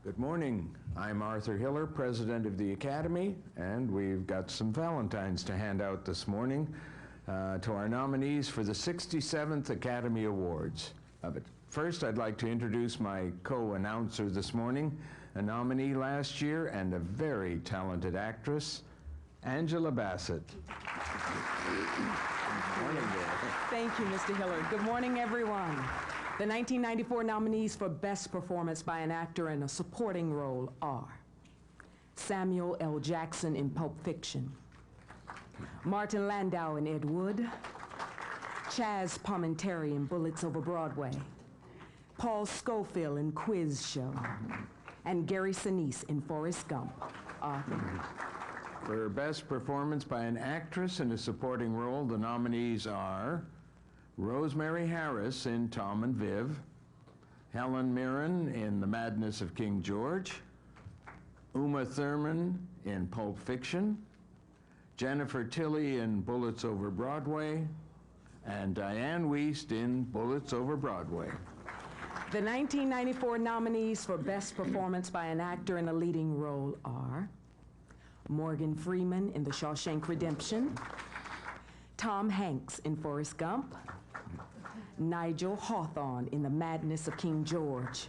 Good morning. I'm Arthur Hiller, President of the Academy, and we've got some Valentines to hand out this morning to our nominees for the 67th Academy Awards. But first, I'd like to introduce my co-announcer this morning, a nominee last year and a very talented actress, Angela Bassett. Good morning, dear. Thank you, Mr. Hiller. Good morning, everyone. The 1994 nominees for Best Performance by an Actor in a Supporting Role are Samuel L. Jackson in Pulp Fiction, Martin Landau in Ed Wood, Chaz Palminteri in Bullets Over Broadway, Paul Scofield in Quiz Show, and Gary Sinise in Forrest Gump. For Best Performance by an Actress in a Supporting Role, the nominees are Rosemary Harris in Tom and Viv, Helen Mirren in The Madness of King George, Uma Thurman in Pulp Fiction, Jennifer Tilly in Bullets Over Broadway, and Diane Wiest in Bullets Over Broadway. The 1994 nominees for Best Performance by an Actor in a Leading Role are Morgan Freeman in The Shawshank Redemption, Tom Hanks in Forrest Gump, Nigel Hawthorne in The Madness of King George,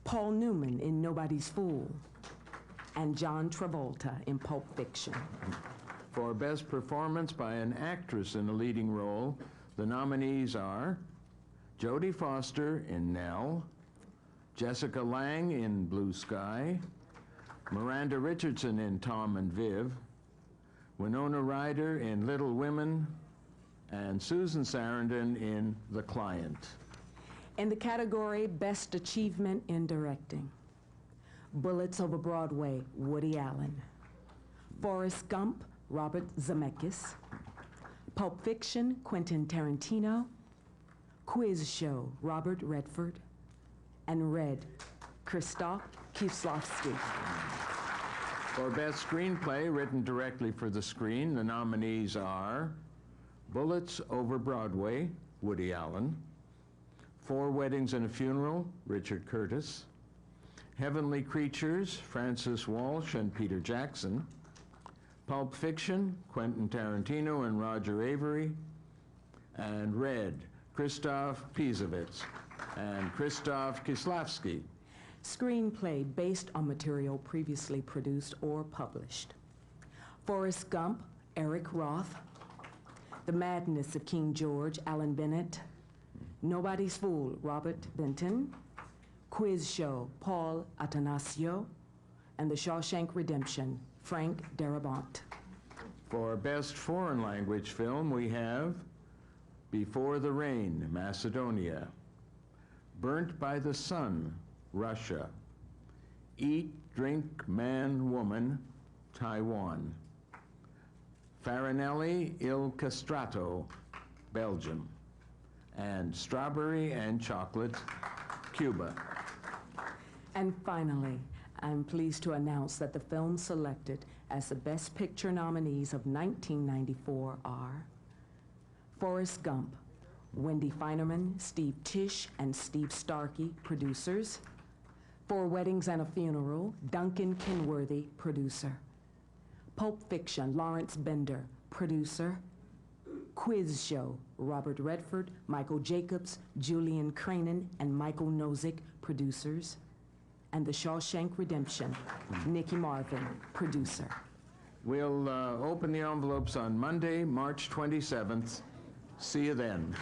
Paul Newman in Nobody's Fool, and John Travolta in Pulp Fiction. For Best Performance by an Actress in a Leading Role, the nominees are Jodie Foster in Nell, Jessica Lange in Blue Sky, Miranda Richardson in Tom and Viv, Winona Ryder in Little Women, and Susan Sarandon in The Client. In the category Best Achievement in Directing, Bullets Over Broadway, Woody Allen, Forrest Gump, Robert Zemeckis, Pulp Fiction, Quentin Tarantino, Quiz Show, Robert Redford, and Red, Krzysztof Kieslowski. For Best Screenplay written directly for the screen, the nominees are Bullets Over Broadway, Woody Allen, Four Weddings and a Funeral, Richard Curtis, Heavenly Creatures, Francis Walsh and Peter Jackson, Pulp Fiction, Quentin Tarantino and Roger Avery, and Red, Krzysztof Piesowicz and Krzysztof Kieslowski. Screenplay based on material previously produced or published. Forrest Gump, Eric Roth, The Madness of King George, Alan Bennett, Nobody's Fool, Robert Benton, Quiz Show, Paul Attanasio, and The Shawshank Redemption, Frank Darabont. For Best Foreign Language Film, we have Before the Rain, Macedonia, Burnt by the Sun, Russia, Eat, Drink, Man, Woman, Taiwan, Farinelli Il Castrato, Belgium, and Strawberry and Chocolate, Cuba. And finally, I'm pleased to announce that the films selected as the Best Picture nominees of 1994 are Forrest Gump, Wendy Feinerman, Steve Tisch, and Steve Starkey, producers. Four Weddings and a Funeral, Duncan Kenworthy, producer. Pulp Fiction, Lawrence Bender, producer. Quiz Show, Robert Redford, Michael Jacobs, Julian Cranen, and Michael Nozick, producers. And The Shawshank Redemption, Nikki Marvin, producer. We'll open the envelopes on Monday, March 27th. See you then.